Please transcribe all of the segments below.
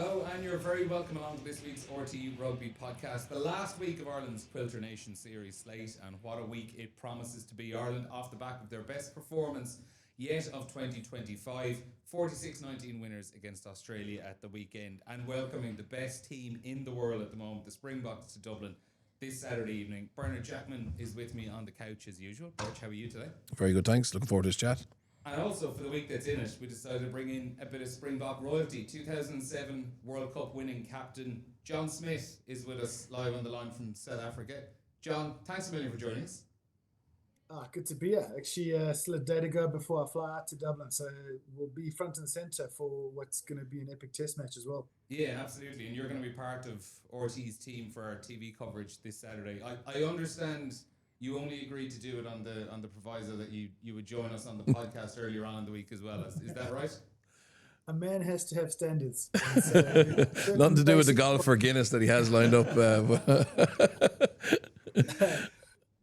Hello, and you're very welcome along to this week's RTÉ Rugby podcast, the last week of Ireland's Quilter Nation series slate, and what a week it promises to be. Ireland off the back of their best performance yet of 2025, 46-19 winners against Australia at the weekend, and welcoming the best team in the world at the moment, the Springboks, to Dublin this Saturday evening. Bernard Jackman is with me on the couch as usual. Birch, how are you today? Very good, thanks. Looking forward to this chat. And also, for the week that's in it, we decided to bring in a bit of Springbok royalty. 2007 World Cup winning captain John Smit is with us live on the line from South Africa. John, thanks a million for joining us. Good to be here. Actually, still a day to go before I fly out to Dublin, so we'll be front and centre for what's going to be an epic test match as well. Yeah, absolutely. And you're going to be part of RTÉ's team for our TV coverage this Saturday. I understand you only agreed to do it on the proviso that you would join us on the podcast earlier on in the week as well. Is that right? A man has to have standards. Nothing to do with the golfer Guinness that he has lined up.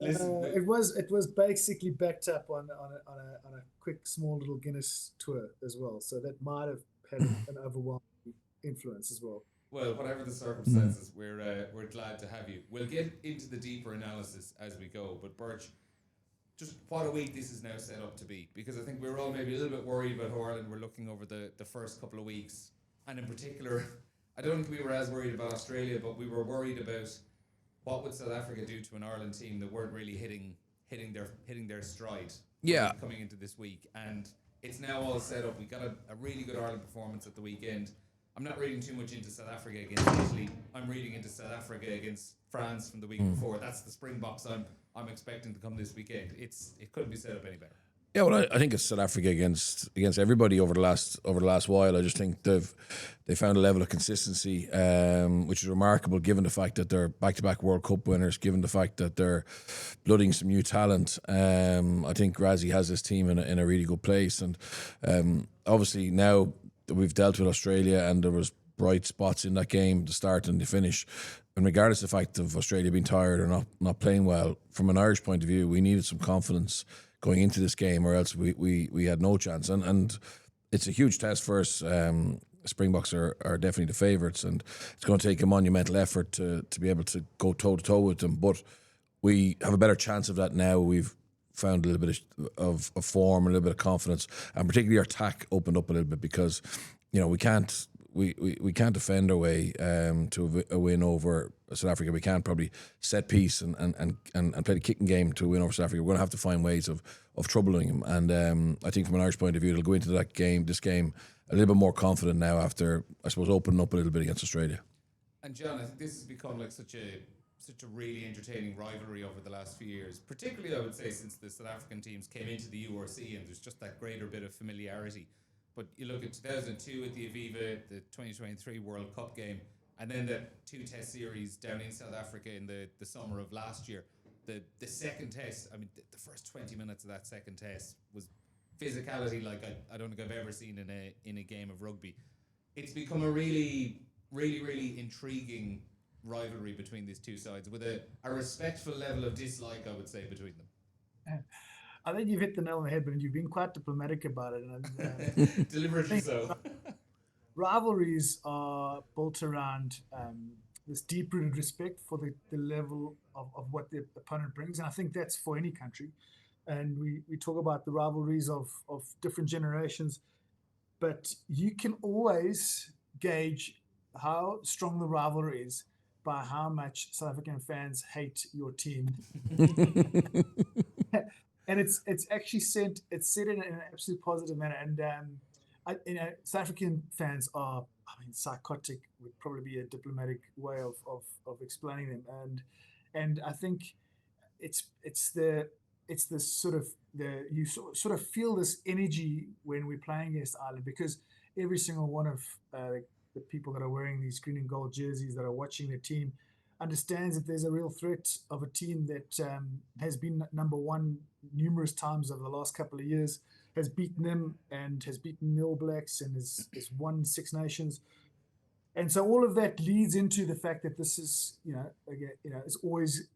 It was basically backed up on a quick small little Guinness tour as well, so that might have had an overwhelming influence as well. Well, whatever the circumstances, we're glad to have you. We'll get into the deeper analysis as we go, but Birch, just what a week this is now set up to be, because I think we're all maybe a little bit worried about how Ireland were looking over the first couple of weeks, and in particular, I don't think we were as worried about Australia, but we were worried about what would South Africa do to an Ireland team that weren't really hitting their stride. Yeah, coming into this week, and it's now all set up. We got a really good Ireland performance at the weekend. I'm not reading too much into South Africa against Italy. I'm reading into South Africa against France from the week before. That's the Springboks I'm expecting to come this weekend. It couldn't be set up any better. Yeah, well, I think it's South Africa against everybody over the last while. I just think they found a level of consistency, which is remarkable given the fact that they're back-to-back World Cup winners, given the fact that they're blooding some new talent. I think Razzie has this team in a really good place, and obviously now that we've dealt with Australia and there was bright spots in that game, the start and the finish, and regardless of the fact of Australia being tired or not playing well, from an Irish point of view, we needed some confidence going into this game, or else we had no chance. And it's a huge test for us. Springboks are definitely the favourites, and it's going to take a monumental effort to be able to go toe-to-toe with them. But we have a better chance of that now. We've found a little bit of form, a little bit of confidence, and particularly our attack opened up a little bit, because we can't defend our way to a win over South Africa. We can't probably set piece and play the kicking game to win over South Africa. We're going to have to find ways of troubling them, and I think from an Irish point of view, it'll go into this game a little bit more confident now after, I suppose, opening up a little bit against Australia. And John, I think this has become like such a really entertaining rivalry over the last few years, particularly I would say since the South African teams came into the URC, and there's just that greater bit of familiarity. But you look at 2002 at the Aviva, the 2023 World Cup game, and then the two test series down in South Africa in the summer of last year. The second test, I mean, the first 20 minutes of that second test was physicality like I don't think I've ever seen in a game of rugby. It's become a really, really, really intriguing rivalry between these two sides, with a respectful level of dislike, I would say, between them. I think you've hit the nail on the head, but you've been quite diplomatic about it. And deliberately so. Rivalries are built around this deep-rooted respect for the level of what the opponent brings, and I think that's for any country. And we talk about the rivalries of different generations, but you can always gauge how strong the rivalry is by how much South African fans hate your team. And it's actually said in an absolute positive manner. And South African fans are, psychotic would probably be a diplomatic way of explaining them. And I think it's the sort of you sort of feel this energy when we're playing against Ireland, because every single one of the people that are wearing these green and gold jerseys that are watching the team understands that there's a real threat of a team that has been number one numerous times over the last couple of years, has beaten them and has beaten the All Blacks and has won Six Nations. And so all of that leads into the fact that this is, it's always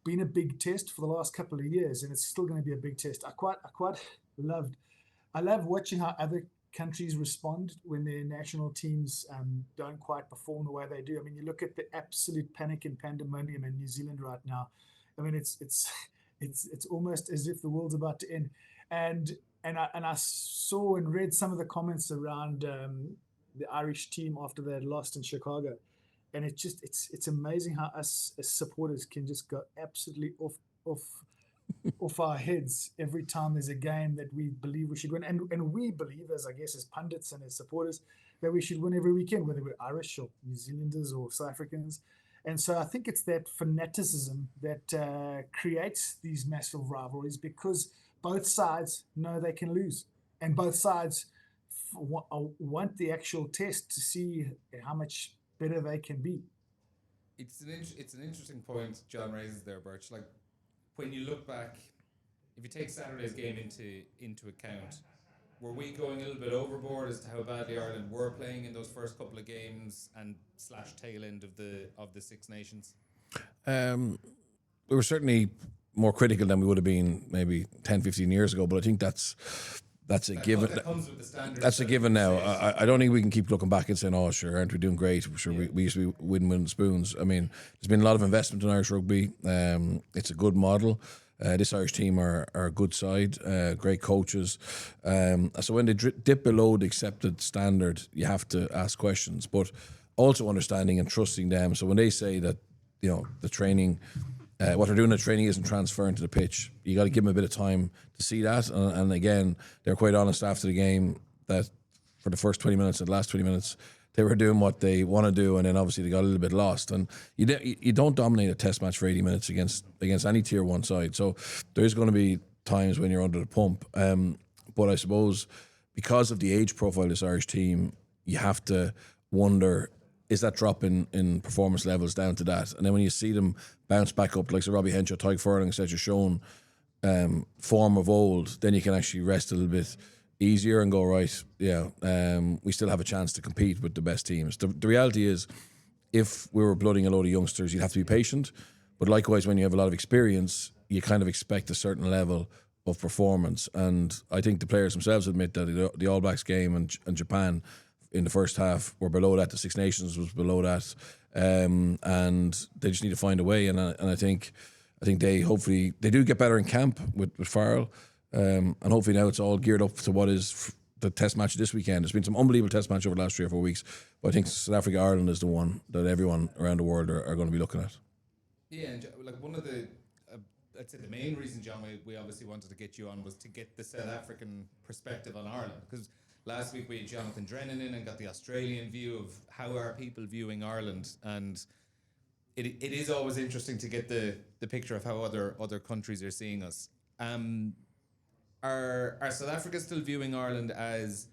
been a big test for the last couple of years, and it's still going to be a big test. I love watching how other countries respond when their national teams don't quite perform the way they do. I mean, you look at the absolute panic and pandemonium in New Zealand right now. I mean, it's almost as if the world's about to end. And I saw and read some of the comments around the Irish team after they had lost in Chicago, and it's amazing how us as supporters can just go absolutely off our heads every time there's a game that we believe we should win, and we believe, as I guess as pundits and as supporters, that we should win every weekend, whether we're Irish or New Zealanders or South Africans. And so I think it's that fanaticism that creates these massive rivalries, because both sides know they can lose, and both sides want the actual test to see how much better they can be. It's an interesting point John raises there, Birch. Like, when you look back, if you take Saturday's game into account, were we going a little bit overboard as to how badly Ireland were playing in those first couple of games and / tail end of the Six Nations? We were certainly more critical than we would have been maybe 10, 15 years ago, but I think that's a given. That comes with the standards. That's a given now. I don't think we can keep looking back and saying, "Oh, sure, aren't we doing great? Sure, we used to be winning spoons." I mean, there's been a lot of investment in Irish rugby. It's a good model. This Irish team are a good side, great coaches. So when they dip below the accepted standard, you have to ask questions, but also understanding and trusting them. So when they say that, the training, what they're doing in the training isn't transferring to the pitch, you got to give them a bit of time to see that. And again, they're quite honest after the game that for the first 20 minutes and the last 20 minutes, they were doing what they want to do, and then obviously they got a little bit lost. And you don't dominate a test match for 80 minutes against any tier one side. So there's going to be times when you're under the pump. But I suppose because of the age profile of this Irish team, you have to wonder, is that drop in performance levels down to that? And then when you see them bounce back up, like so Robbie Henshaw, Tyke Furlong, etc., shown form of old, then you can actually rest a little bit easier and go, right, we still have a chance to compete with the best teams. The reality is, if we were blooding a load of youngsters, you'd have to be patient. But likewise, when you have a lot of experience, you kind of expect a certain level of performance. And I think the players themselves admit that the All Blacks game and Japan in the first half were below that. The Six Nations was below that. And they just need to find a way. And I think they hopefully they do get better in camp with Farrell. And hopefully now it's all geared up to what is the test match this weekend. There's been some unbelievable test match over the last 3 or 4 weeks, but I think South Africa Ireland is the one that everyone around the world are going to be looking at. Yeah, and like one of the I'd say the main reason, John, we obviously wanted to get you on was to get the South African perspective on Ireland, because last week we had Jonathan Drennan in and got the Australian view of how are people viewing Ireland, and it is always interesting to get the picture of how other countries are seeing us. Are South Africa still viewing Ireland as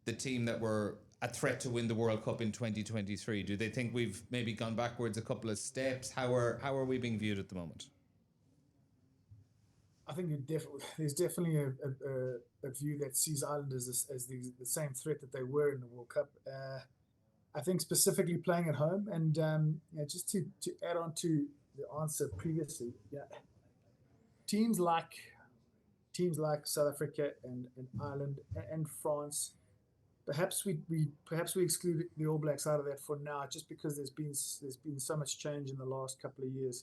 the team that were a threat to win the World Cup in 2023? Do they think we've maybe gone backwards a couple of steps? How are we being viewed at the moment? I think there's definitely a view that sees Ireland as the same threat that they were in the World Cup. I think specifically playing at home, and just to add on to the answer previously, teams like South Africa and Ireland and France, perhaps we exclude the All Blacks out of that for now, just because there's been so much change in the last couple of years.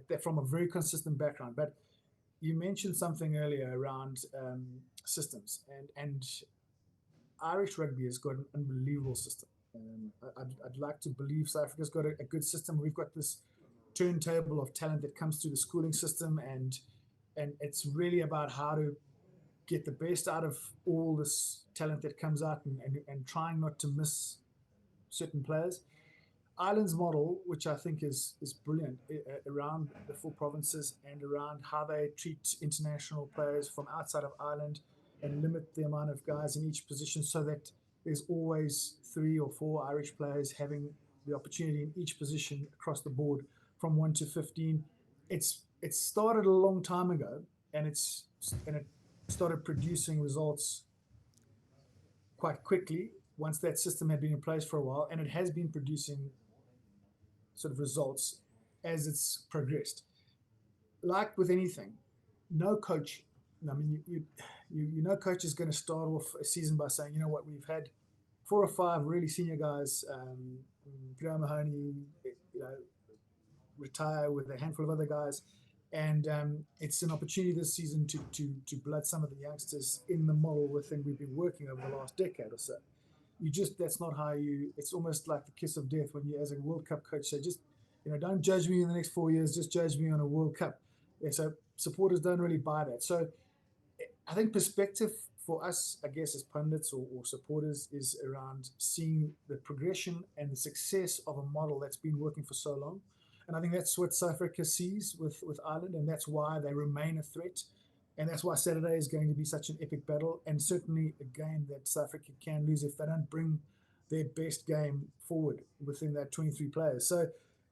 They're from a very consistent background. But you mentioned something earlier around systems, and Irish rugby has got an unbelievable system. I'd like to believe South Africa's got a good system. We've got this turntable of talent that comes through the schooling system, and it's really about how to get the best out of all this talent that comes out and trying not to miss certain players. Ireland's model, which I think is brilliant, around the 4 provinces and around how they treat international players from outside of Ireland and limit the amount of guys in each position so that there's always 3 or 4 Irish players having the opportunity in each position across the board from 1 to 15. It started a long time ago, and it started producing results quite quickly once that system had been in place for a while, and it has been producing sort of results as it's progressed. Like with anything, no coach. I mean, you know, coach is going to start off a season by saying, you know what, we've had 4 or 5 really senior guys, Graham Mahoney, you know, retire with a handful of other guys. And it's an opportunity this season to blood some of the youngsters in the model within we've been working over the last decade or so. That's not how it's almost like the kiss of death when you, as a World Cup coach, say, just, you know, don't judge me in the next 4 years, just judge me on a World Cup. Yeah, so supporters don't really buy that. So I think perspective for us, I guess, as pundits or supporters, is around seeing the progression and the success of a model that's been working for so long. And I think that's what South Africa sees with Ireland, and that's why they remain a threat. And that's why Saturday is going to be such an epic battle, and certainly a game that South Africa can lose if they don't bring their best game forward within that 23 players. So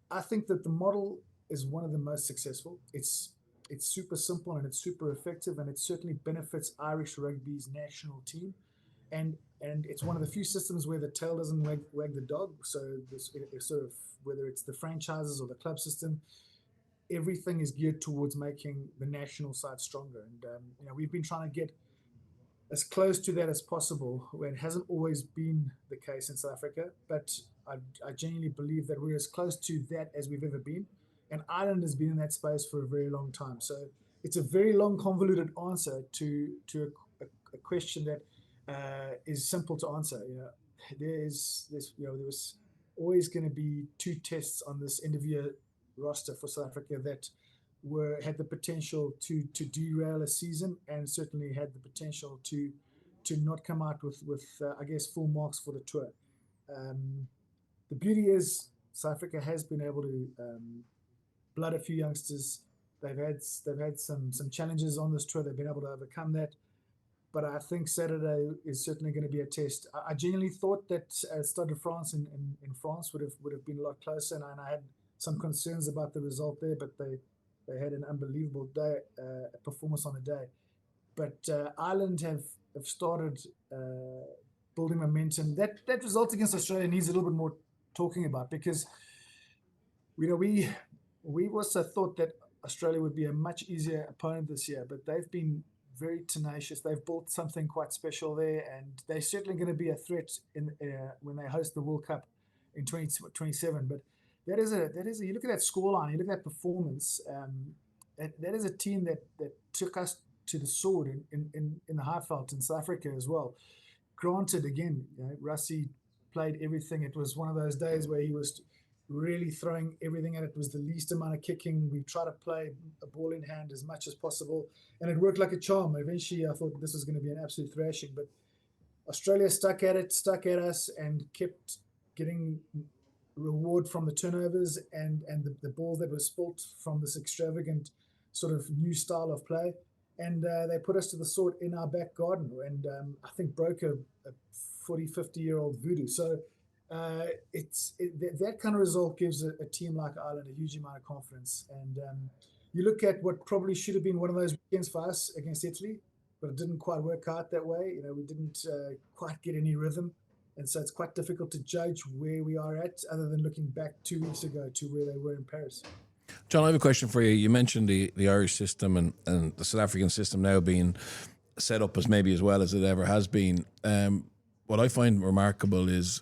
I think that the model is one of the most successful. It's super simple and it's super effective, and it certainly benefits Irish rugby's national team. And it's one of the few systems where the tail doesn't wag the dog. So this sort of, whether it's the franchises or the club system, everything is geared towards making the national side stronger. And you know, we've been trying to get as close to that as possible. It hasn't always been the case in South Africa, but I genuinely believe that we're as close to that as we've ever been. And Ireland has been in that space for a very long time. So it's a very long, convoluted answer to a question that is simple to answer. You know, there was always going to be 2 tests on this end of year roster for South Africa that had the potential to derail a season, and certainly had the potential to not come out with I guess, full marks for the tour. The beauty is South Africa has been able to blood a few youngsters. They've had some challenges on this tour. They've been able to overcome that. But I think Saturday is certainly going to be a test. I genuinely thought that Stade de France in France would have been a lot closer, and I had some concerns about the result there, but they had an unbelievable day, performance on the day. But Ireland have started building momentum. That result against Australia needs a little bit more talking about, because, you know, we also thought that Australia would be a much easier opponent this year, but they've been very tenacious. They've built something quite special there, and they're certainly going to be a threat when they host the World Cup in 2027. But that is you look at that scoreline, you look at that performance. That is a team that took us to the sword in the Highveld in South Africa as well. Granted, again, you know, Rassie played everything. It was one of those days where he was really throwing everything at it. It was the least amount of kicking. We tried to play a ball in hand as much as possible, and it worked like a charm. Eventually, I thought this was going to be an absolute thrashing, but Australia stuck at us, and kept getting reward from the turnovers and the ball that was spilt from this extravagant sort of new style of play. And they put us to the sword in our back garden, and I think broke a 40, 50-year-old voodoo. So that kind of result gives a team like Ireland a huge amount of confidence. And you look at what probably should have been one of those weekends for us against Italy, but it didn't quite work out that way. You know, we didn't quite get any rhythm. And so it's quite difficult to judge where we are at, other than looking back 2 weeks ago to where they were in Paris. John, I have a question for you. You mentioned the Irish system and the South African system now being set up as maybe as well as it ever has been. What I find remarkable is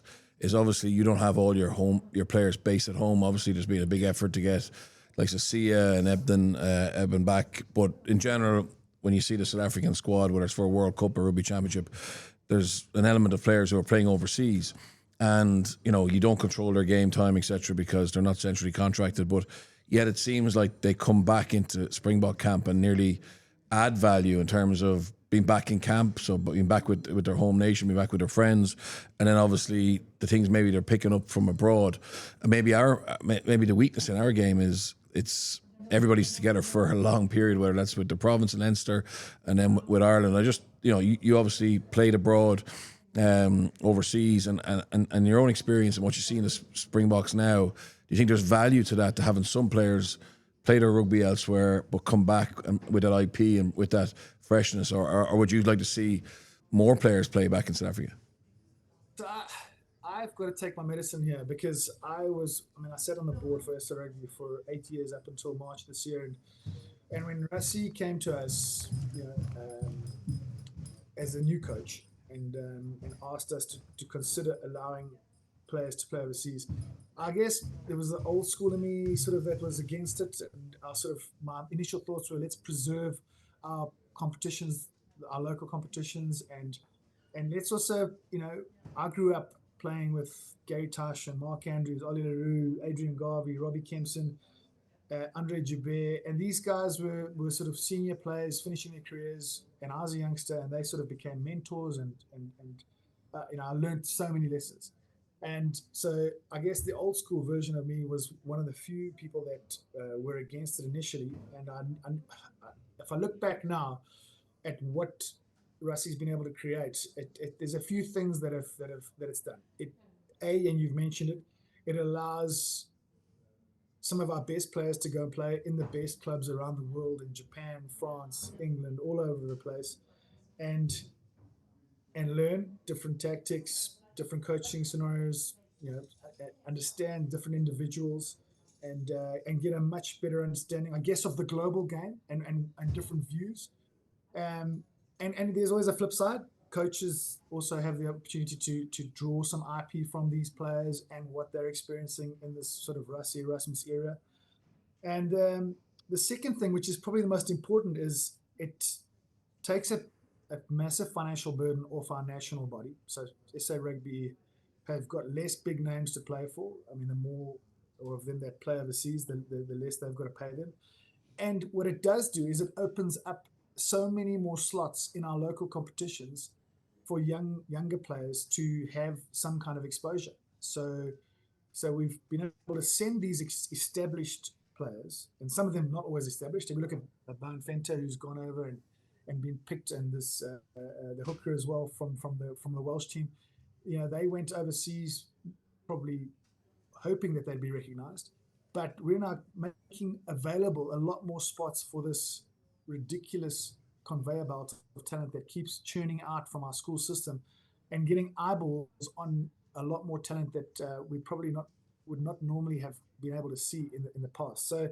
obviously you don't have all your players based at home. Obviously, there's been a big effort to get like Sia and Eben back. But in general, when you see the South African squad, whether it's for a World Cup or Rugby Championship, there's an element of players who are playing overseas, and you know, you don't control their game time, etc., because they're not centrally contracted. But yet it seems like they come back into Springbok camp and nearly add value in terms of being back in camp, so being back with their home nation, being back with their friends, and then obviously the things maybe they're picking up from abroad. And maybe the weakness in our game is it's everybody's together for a long period, whether that's with the province and Leinster, and then with Ireland. I just, you know, you obviously played abroad, overseas, and your own experience and what you see in the Springboks now. Do you think there's value to that, to having some players play their rugby elsewhere but come back with that IP and with that freshness, or would you like to see more players play back in South Africa? So I've got to take my medicine here, because I sat on the board for RTÉ Rugby for 8 years up until March this year, and when Rassie came to us, you know, as a new coach and asked us to consider allowing players to play overseas. I guess there was the old school in me sort of that was against it, and my initial thoughts were, let's preserve our competitions, our local competitions, and let's also, I grew up playing with Gary Tash and Mark Andrews, Ollie LaRue, Adrian Garvey, Robbie Kempson, Andre Joubert, and these guys were sort of senior players finishing their careers, and I was a youngster, and they sort of became mentors, and I learned so many lessons. And so I guess the old school version of me was one of the few people that were against it initially. And if I look back now at what Rusty's been able to create, there's a few things that it's done. And you've mentioned it, it allows some of our best players to go and play in the best clubs around the world, in Japan, France, England, all over the place, and learn different tactics, different coaching scenarios, understand different individuals, and get a much better understanding, I guess, of the global game and different views. And there's always a flip side. Coaches also have the opportunity to draw some IP from these players and what they're experiencing in this sort of Rassie Erasmus era. And the second thing, which is probably the most important, is it takes a massive financial burden off our national body. So SA Rugby have got less big names to play for. I mean, the more of them that play overseas, the less they've got to pay them. And what it does do is it opens up so many more slots in our local competitions for younger players to have some kind of exposure. So we've been able to send these established players, and some of them not always established. If we look at Baron Fenter, who's gone over and been picked, and this the hooker as well from the Welsh team, they went overseas probably hoping that they'd be recognised, but we're now making available a lot more spots for this ridiculous conveyor belt of talent that keeps churning out from our school system, and getting eyeballs on a lot more talent that we probably would not normally have been able to see in the past. So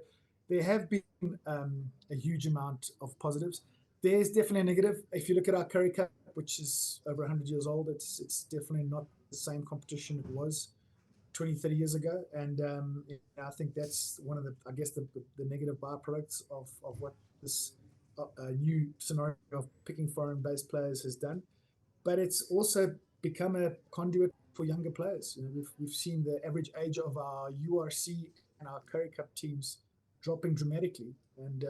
there have been a huge amount of positives. There's definitely a negative. If you look at our Curry Cup, which is over 100 years old, it's definitely not the same competition it was 20, 30 years ago. And I think that's one of the negative byproducts of what this new scenario of picking foreign-based players has done. But it's also become a conduit for younger players. We've seen the average age of our URC and our Curry Cup teams dropping dramatically, and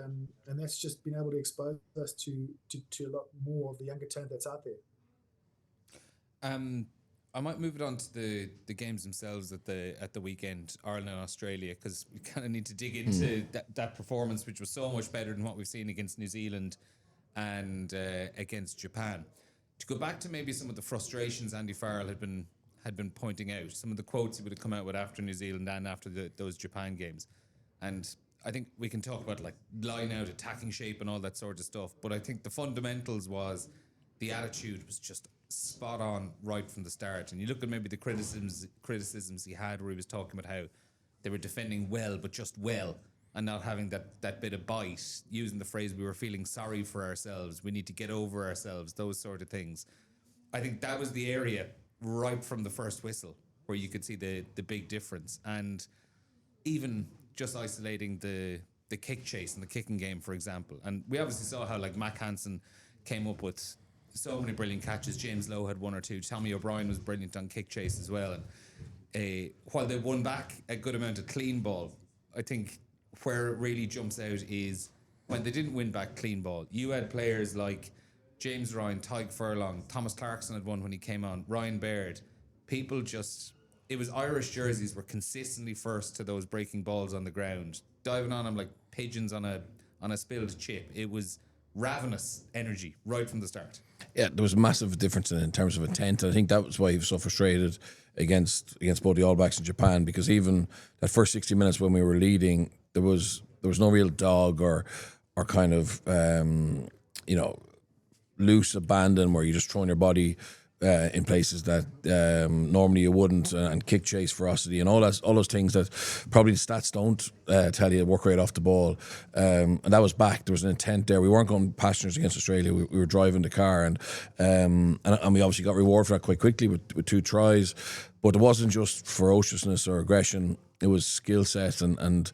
that's just been able to expose us to a lot more of the younger talent that's out there. I might move it on to the games themselves at the weekend, Ireland and Australia, because we kind of need to dig into that performance, which was so much better than what we've seen against New Zealand and against Japan. To go back to maybe some of the frustrations Andy Farrell had been pointing out, some of the quotes he would have come out with after New Zealand and after those Japan games, and I think we can talk about like line out, attacking shape, and all that sort of stuff. But I think the fundamentals was the attitude was just spot on right from the start. And you look at maybe the criticisms he had, where he was talking about how they were defending well, but just well, and not having that bit of bite, using the phrase, we were feeling sorry for ourselves, we need to get over ourselves, those sort of things. I think that was the area right from the first whistle where you could see the big difference. And even just isolating the kick chase and the kicking game, for example. And we obviously saw how like Mac Hansen came up with so many brilliant catches. James Lowe had one or two. Tommy O'Brien was brilliant on kick chase as well. And while they won back a good amount of clean ball, I think where it really jumps out is when they didn't win back clean ball. You had players like James Ryan, Tyke Furlong, Thomas Clarkson had one when he came on, Ryan Baird. People just... It was Irish jerseys were consistently first to those breaking balls on the ground, diving on them like pigeons on a spilled chip. It was ravenous energy right from the start. Yeah, there was a massive difference in terms of intent. I think that was why he was so frustrated against both the All Blacks and Japan, because even that first 60 minutes when we were leading, there was no real dog or kind of loose abandon where you're just throwing your body in places that normally you wouldn't, and kick chase ferocity and all those things that probably the stats don't tell you. Work rate off the ball, and that was back. There was an intent there. We weren't going passengers against Australia. We were driving the car, and we obviously got reward for that quite quickly with 2 tries. But it wasn't just ferociousness or aggression. It was skill set and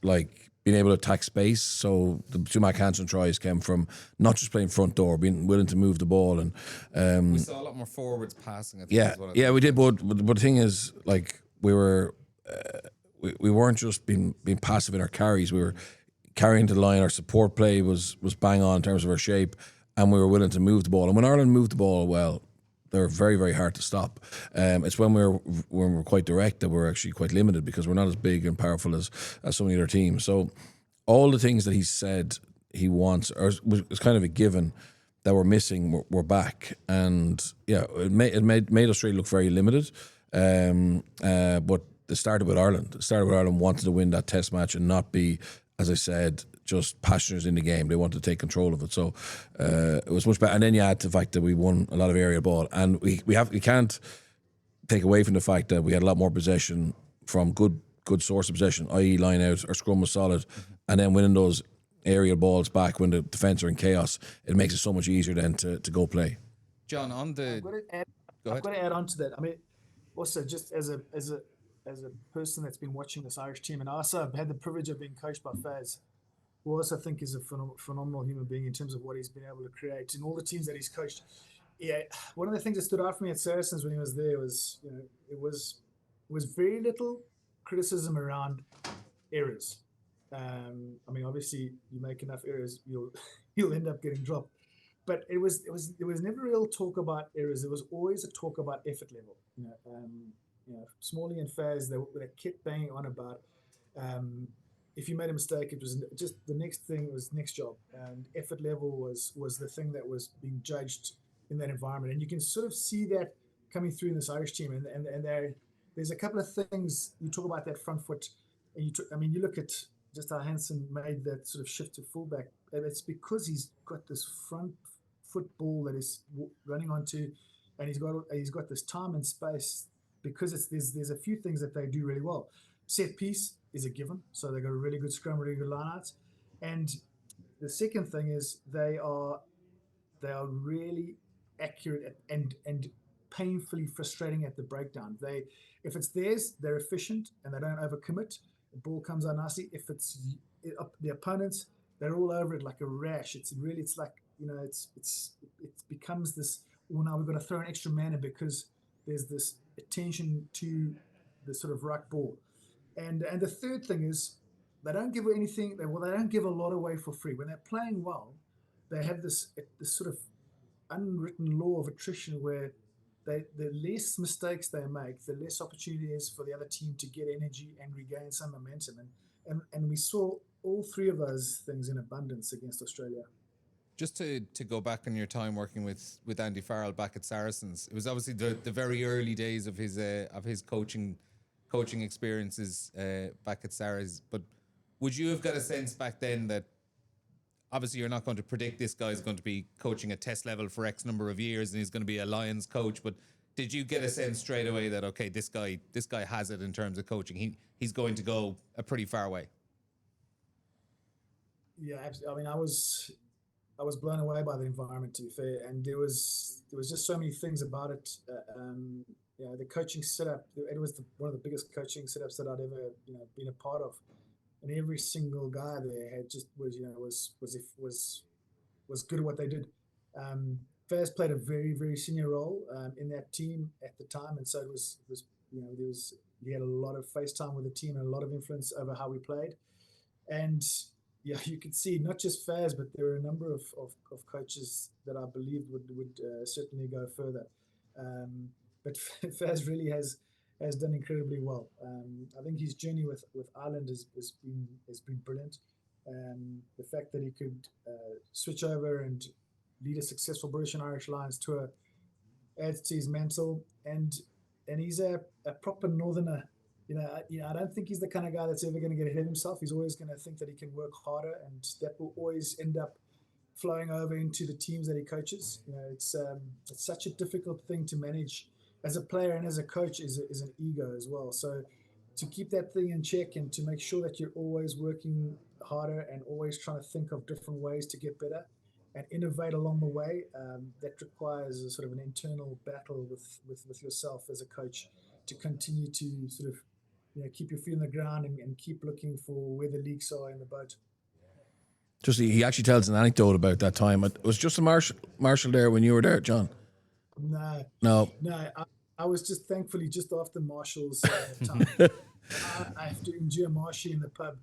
like being able to attack space. So the 2 Mac Hansen tries came from not just playing front door, being willing to move the ball. And we saw a lot more forwards passing. I think yeah, as well. we did. But the thing is, like, we weren't just being passive in our carries. We were carrying to the line. Our support play was bang on in terms of our shape, and we were willing to move the ball. And when Ireland moved the ball well, they're very, very hard to stop. It's when we're quite direct that we're actually quite limited, because we're not as big and powerful as some of the other teams. So all the things that he said he wants was kind of a given that we're missing. We're back, and yeah, it made Australia look very limited. But it started with Ireland. It started with Ireland wanting to win that Test match and not be, as I said, just passengers in the game. They wanted to take control of it. So it was much better. And then you add to the fact that we won a lot of aerial ball, and we can't take away from the fact that we had a lot more possession from good source of possession, i.e. line out. Our scrum was solid, and then winning those aerial balls back when the defence are in chaos, it makes it so much easier then to go play. John, on the I've got to add on to that. I mean, also just as a person that's been watching this Irish team, and also I've had the privilege of being coached by Faz, who also I think is a phenomenal human being in terms of what he's been able to create in all the teams that he's coached. Yeah, one of the things that stood out for me at Saracens when he was there was, it was very little criticism around errors. I mean, obviously, you make enough errors, you'll end up getting dropped. But there was never real talk about errors. There was always a talk about effort level. Smalley and Faz, they kept banging on about. If you made a mistake, it was just the next thing was next job, and effort level was the thing that was being judged in that environment, and you can sort of see that coming through in this Irish team. And there's a couple of things you talk about that front foot, and you look at just how Hansen made that sort of shift to fullback, and it's because he's got this front foot ball that is running onto, and he's got this time and space, because there's a few things that they do really well. Set piece is a given, so they've got a really good scrum, really good lineouts. And the second thing is they are really accurate and painfully frustrating at the breakdown. If it's theirs, they're efficient and they don't overcommit. The ball comes out nicely. If it's the opponents, they're all over it like a rash. It becomes this. Well, now we've got to throw an extra man in because there's this attention to the sort of ruck ball. And the third thing is they don't give anything. They don't give a lot away for free. When they're playing well, they have this sort of unwritten law of attrition where the less mistakes they make, the less opportunity is for the other team to get energy and regain some momentum. And we saw all 3 of those things in abundance against Australia. Just to go back on your time working with Andy Farrell back at Saracens, it was obviously the very early days of his coaching experiences back at Saracens. But would you have got a sense back then that obviously you're not going to predict this guy's going to be coaching at Test level for X number of years and he's going to be a Lions coach, but did you get a sense straight away that, okay, this guy has it in terms of coaching? He's going to go a pretty far way? Yeah, absolutely. I mean, I was blown away by the environment, to be fair, and there was just so many things about it. The coaching setup, it was one of the biggest coaching setups that I'd ever been a part of, and every single guy there had just was good at what they did. Faz played a very, very senior role in that team at the time, and so it was he had a lot of face time with the team and a lot of influence over how we played. And yeah, you could see not just Faz, but there were a number of coaches that I believed would certainly go further. But Faz really has done incredibly well. I think his journey with Ireland has been brilliant. The fact that he could switch over and lead a successful British and Irish Lions tour adds to his mantle, and he's a proper northerner. I don't think he's the kind of guy that's ever going to get ahead of himself. He's always going to think that he can work harder, and that will always end up flowing over into the teams that he coaches. You know, it's such a difficult thing to manage as a player and as a coach is an ego as well. So to keep that thing in check and to make sure that you're always working harder and always trying to think of different ways to get better and innovate along the way, that requires a sort of an internal battle with yourself as a coach to continue to sort of, you know, keep your feet on the ground and keep looking for where the leaks are in the boat. Just he actually tells an anecdote about that time. It was just a Marshall there when you were there, John. No. I was just thankfully just after Marshall's time. I have to endure Marshy in the pub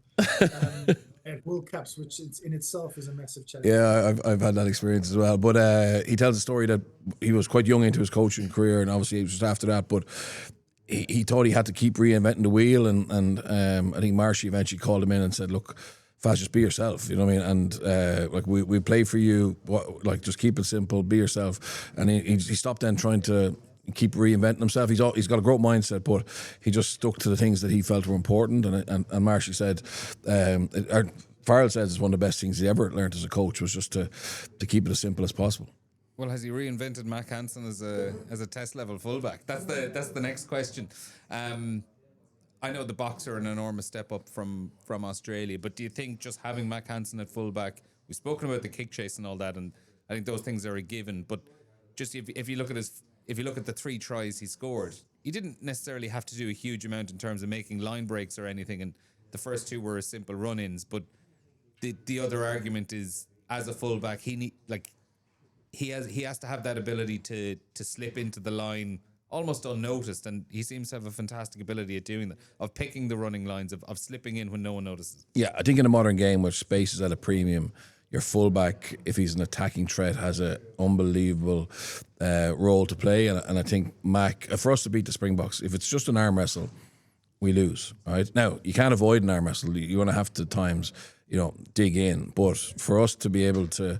at World Cups, which in itself is a massive challenge. Yeah, I've had that experience as well. But he tells a story that he was quite young into his coaching career, and obviously it was just after that. But he thought he had to keep reinventing the wheel, and I think Marshy eventually called him in and said, "Look, Faz, just be yourself." You know what I mean? And like we play for you. Like just keep it simple, be yourself. And he stopped then trying to keep reinventing himself. He's got a growth mindset, but he just stuck to the things that he felt were important. And Marshy said, Farrell says it's one of the best things he ever learned as a coach was just to keep it as simple as possible. Well, has he reinvented Mac Hansen as a test level fullback? That's the next question. I know the Boks are an enormous step up from Australia, but do you think just having Mac Hansen at fullback, we've spoken about the kick chase and all that, and I think those things are a given, but just if you look at the 3 tries he scored, he didn't necessarily have to do a huge amount in terms of making line breaks or anything, and the first 2 were simple run-ins, but the other argument is as a fullback he has to have that ability to slip into the line almost unnoticed, and he seems to have a fantastic ability at doing that, of picking the running lines, of slipping in when no one notices. Yeah, I think in a modern game where space is at a premium, your fullback, if he's an attacking threat, has an unbelievable role to play, and I think Mac, for us to beat the Springboks, if it's just an arm wrestle, we lose. Right now, you can't avoid an arm wrestle. You're going to have to times, dig in, but for us to be able to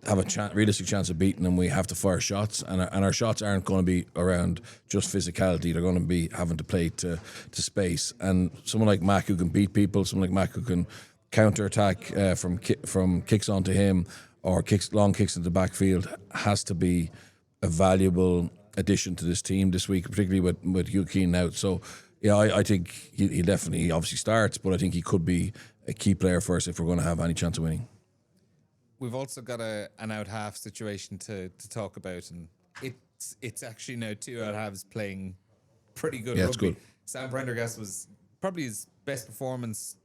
have a realistic chance of beating them, we have to fire shots, and our shots aren't going to be around just physicality. They're going to be having to play to space, and someone like Mac who can beat people, someone like Mac who can counter-attack from kicks onto him or long kicks into the backfield has to be a valuable addition to this team this week, particularly with Hugh Keane out. So yeah, I think he definitely obviously starts, but I think he could be a key player for us if we're going to have any chance of winning. We've also got an out half situation to talk about, and it's actually now 2 out halves playing pretty good rugby. It's good. Sam Prendergast was probably his best performance.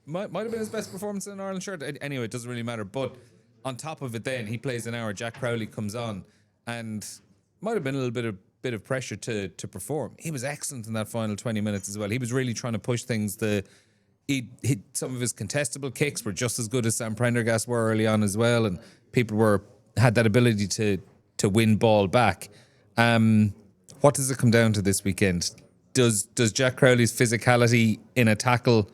Might have been his best performance in an Ireland shirt. Anyway, it doesn't really matter. But on top of it, then he plays an hour. Jack Crowley comes on, and might have been a little bit of pressure to perform. He was excellent in that final 20 minutes as well. He was really trying to push things. He hit some of his contestable kicks were just as good as Sam Prendergast were early on as well, and people had that ability to win ball back. What does it come down to this weekend? Does Jack Crowley's physicality in a tackle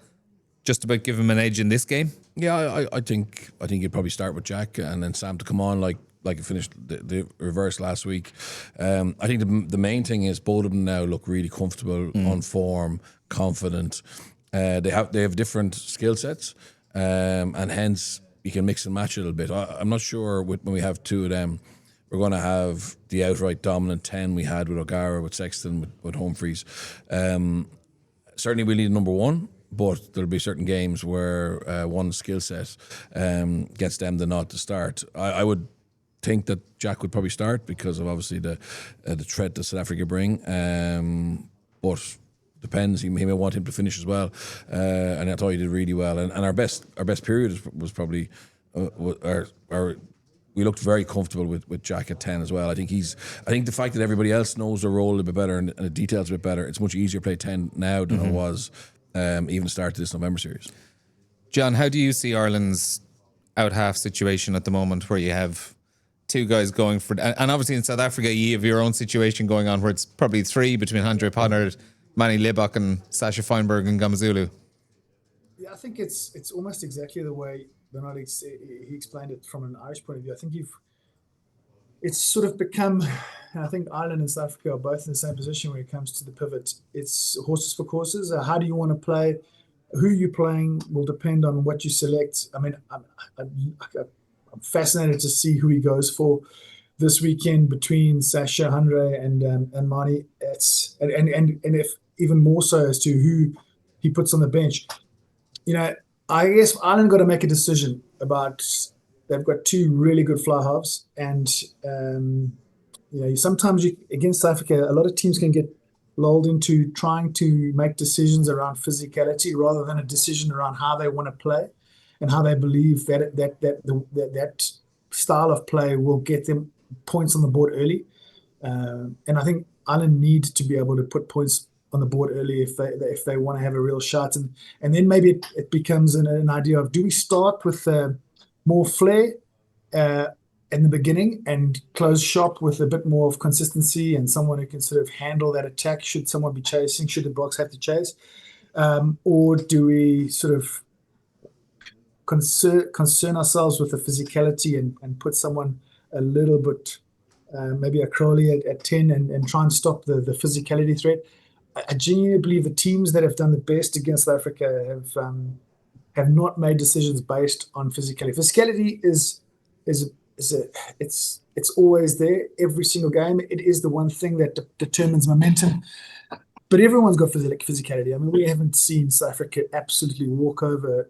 just about give him an edge in this game? Yeah, I think you'd probably start with Jack and then Sam to come on like it finished the reverse last week. I think the main thing is both of them now look really comfortable, on form, confident. They have different skill sets, and hence you can mix and match a little bit. I'm not sure when we have 2 of them, we're going to have the outright dominant 10 we had with O'Gara, with Sexton, with Humphreys. Certainly we need number 1, but there'll be certain games where one skill set gets them the nod to start. I would think that Jack would probably start because of obviously the threat that South Africa bring, but depends. He may want him to finish as well, and I thought he did really well. And our best period was probably we looked very comfortable with Jack at 10 as well. I think the fact that everybody else knows their role a bit better and the details a bit better, it's much easier to play 10 now than it was even the start of this November series. John, how do you see Ireland's out half situation at the moment, where you have 2 guys going for, and obviously in South Africa you have your own situation going on where it's probably 3 between Andre Pollard, Manny Libbok and Sasha Feinberg and Gamazulu? Yeah, I think it's almost exactly the way Bernard he explained it from an Irish point of view. I think it's sort of become, and I think Ireland and South Africa are both in the same position when it comes to the pivot. It's horses for courses. How do you want to play? Who you're playing will depend on what you select. I mean, fascinated to see who he goes for this weekend between Sasha, Andre, and Mani. And if even more so as to who he puts on the bench. I guess Ireland got to make a decision about. They've got two really good fly halves, and sometimes against South Africa, a lot of teams can get lulled into trying to make decisions around physicality rather than a decision around how they want to play and how they believe that style of play will get them points on the board early. And I think Ireland need to be able to put points on the board early if they want to have a real shot, and then maybe it becomes an idea of, do we start with more flair in the beginning and close shop with a bit more of consistency and someone who can sort of handle that attack should someone be chasing, should the Boks have to chase, or do we sort of concern ourselves with the physicality and put someone a little bit, maybe a Crowley at 10 and try and stop the physicality threat. I genuinely believe the teams that have done the best against South Africa have not made decisions based on physicality. Physicality it's always there every single game. It is the one thing that determines momentum. But everyone's got physicality. I mean, we haven't seen South Africa absolutely walk over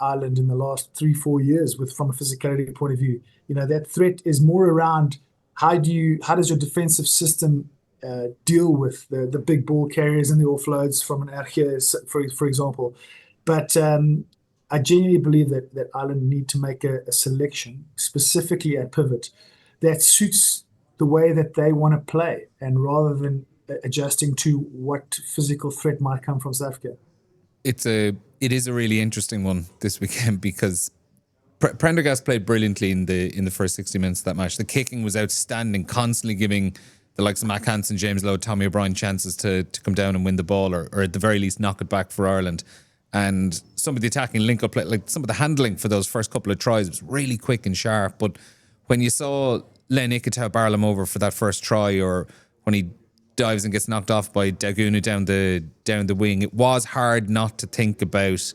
Ireland in the last 3-4 years from a physicality point of view. That threat is more around how does your defensive system deal with the big ball carriers and the offloads from an RTÉ, for example. But I genuinely believe that Ireland need to make a selection specifically at pivot that suits the way that they want to play, and rather than adjusting to what physical threat might come from South Africa. It is a really interesting one this weekend because Prendergast played brilliantly in the first 60 minutes of that match. The kicking was outstanding, constantly giving the likes of Mac Hansen, James Lowe, Tommy O'Brien chances to come down and win the ball, or at the very least knock it back for Ireland. And some of the attacking link-up play, like some of the handling for those first couple of tries was really quick and sharp. But when you saw Len Ikitau barrel him over for that first try, or when he dives and gets knocked off by Dagunu down the wing, it was hard not to think about,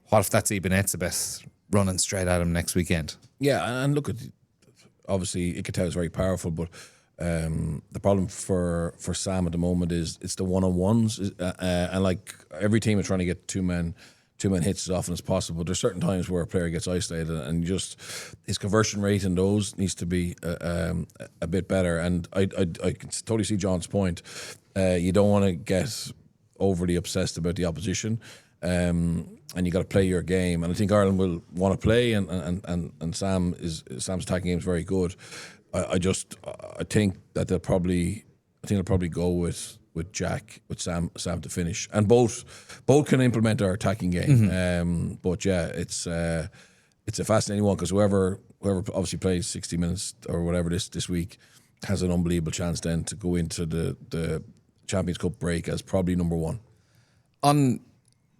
what if that's Eben Etzebeth running straight at him next weekend? Yeah, and look, obviously Ikitau is very powerful, but the problem for Sam at the moment is it's the one-on-ones, and like every team is trying to get two men hits as often as possible. There's certain times where a player gets isolated, and just his conversion rate in those needs to be a bit better. And I can totally see John's point. You don't want to get overly obsessed about the opposition, and you got to play your game. And I think Ireland will want to play, and Sam's attacking game is very good. I think that they'll probably go with Jack, with Sam to finish, and both can implement our attacking game. Mm-hmm. But yeah, it's a fascinating one, because whoever obviously plays 60 minutes or whatever this week has an unbelievable chance then to go into the Champions Cup break as probably number one. On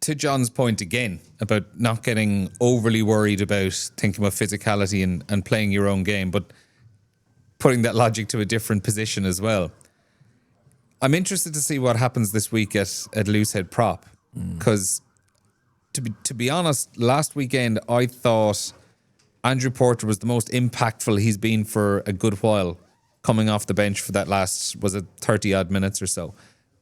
to John's point again about not getting overly worried about thinking about physicality and playing your own game, but putting that logic to a different position as well. I'm interested to see what happens this week at loosehead prop, because to be honest, last weekend I thought Andrew Porter was the most impactful he's been for a good while, coming off the bench for that last, was it 30 odd minutes or so.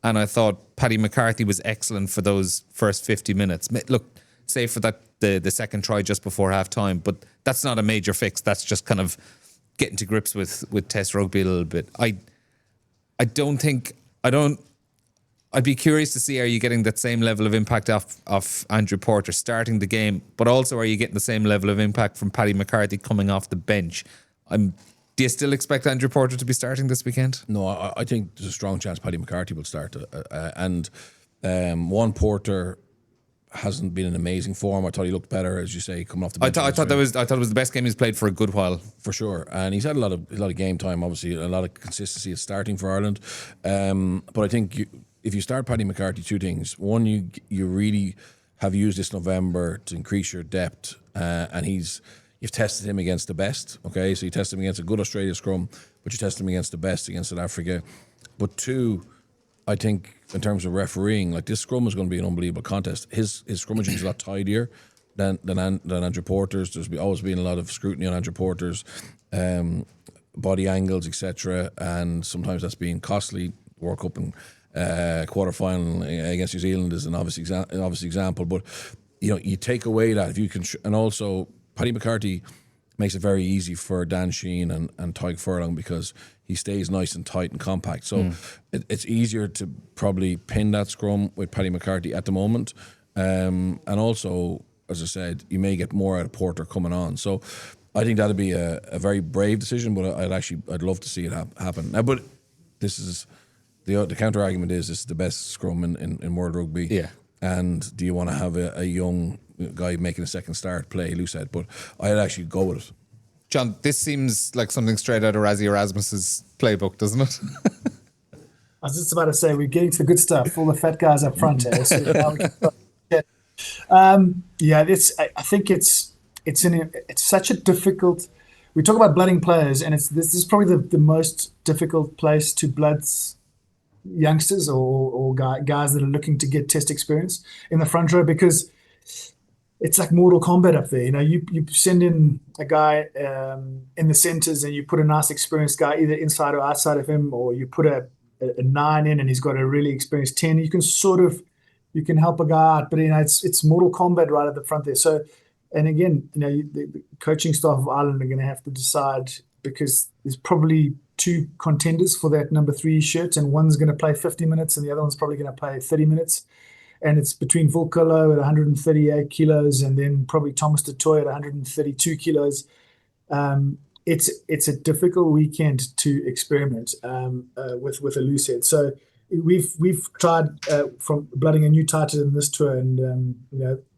And I thought Paddy McCarthy was excellent for those first 50 minutes. Look, say for that the second try just before half time, but that's not a major fix. That's just kind of getting to grips with Test rugby a little bit. I'd be curious to see, are you getting that same level of impact off Andrew Porter starting the game, but also are you getting the same level of impact from Paddy McCarthy coming off the bench? Do you still expect Andrew Porter to be starting this weekend? No, I think there's a strong chance Paddy McCarthy will start. And Porter hasn't been in amazing form. I thought he looked better, as you say, coming off the bench. I thought it was the best game he's played for a good while, for sure. And he's had a lot of game time, obviously, a lot of consistency at starting for Ireland. But I think if you start Paddy McCarthy, two things: one, you really have used this November to increase your depth, and you've tested him against the best. Okay, so you test him against a good Australia scrum, but you test him against the best against South Africa. But two, I think in terms of refereeing, like, this scrum is going to be an unbelievable contest. His scrummaging is a lot tidier than Andrew Porter's. There's always been a lot of scrutiny on Andrew Porter's body angles, etc. And sometimes that's been costly. World Cup and quarter-final against New Zealand is an obvious example. But, you take away that if you can... and also, Paddy McCarthy makes it very easy for Dan Sheehan and Tyke Furlong because he stays nice and tight and compact. So it's easier to probably pin that scrum with Paddy McCarthy at the moment. And also, as I said, you may get more out of Porter coming on. So I think that'd be a very brave decision, but I'd love to see it happen. Now, but this is... The counter argument is this is the best scrum in World Rugby. Yeah. And do you want to have a young guy making a second start play loose head? But I'd actually go with it. John, this seems like something straight out of Razzie Erasmus's playbook, doesn't it? I was just about to say, we're getting to the good stuff. All the fat guys up front here. So now we can I think it's such a difficult... We talk about blooding players, and this is probably the most difficult place to blood youngsters or guys that are looking to get test experience in the front row, because it's like Mortal Kombat up there. You send in a guy in the centers and you put a nice experienced guy either inside or outside of him, or you put a 9 in and he's got a really experienced 10. You can help a guy out, but it's Mortal Kombat right at the front there. So, and again, the coaching staff of Ireland are going to have to decide, because there's probably 2 contenders for that number 3 shirt, and one's going to play 50 minutes and the other one's probably going to play 30 minutes. And it's between Volkolo at 138 kilos and then probably Thomas du Toit at 132 kilos. It's a difficult weekend to experiment with a loose head. So we've tried from blooding a new tighter in this tour, and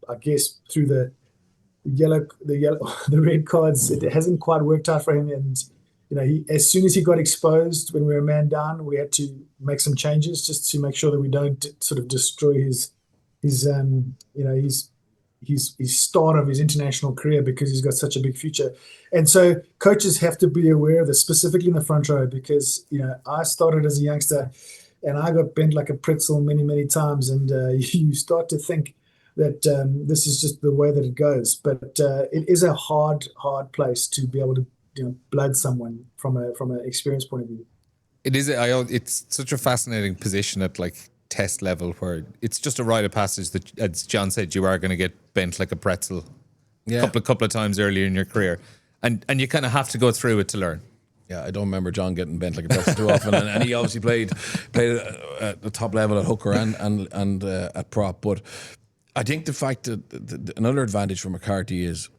I guess through the red cards, it hasn't quite worked out for him. And as soon as he got exposed when we were a man down, we had to make some changes just to make sure that we don't sort of destroy his start of his international career, because he's got such a big future. And so coaches have to be aware of this, specifically in the front row, because I started as a youngster and I got bent like a pretzel many, many times, and you start to think that this is just the way that it goes. But it is a hard place to be able to blood someone from an experience point of view. It is. It's such a fascinating position at test level, where it's just a rite of passage that, as John said, you are going to get bent like a pretzel a couple of times earlier in your career, and you kind of have to go through it to learn. Yeah, I don't remember John getting bent like a pretzel too often, and he obviously played at the top level at hooker and at prop. But I think the fact that another advantage for McCarthy is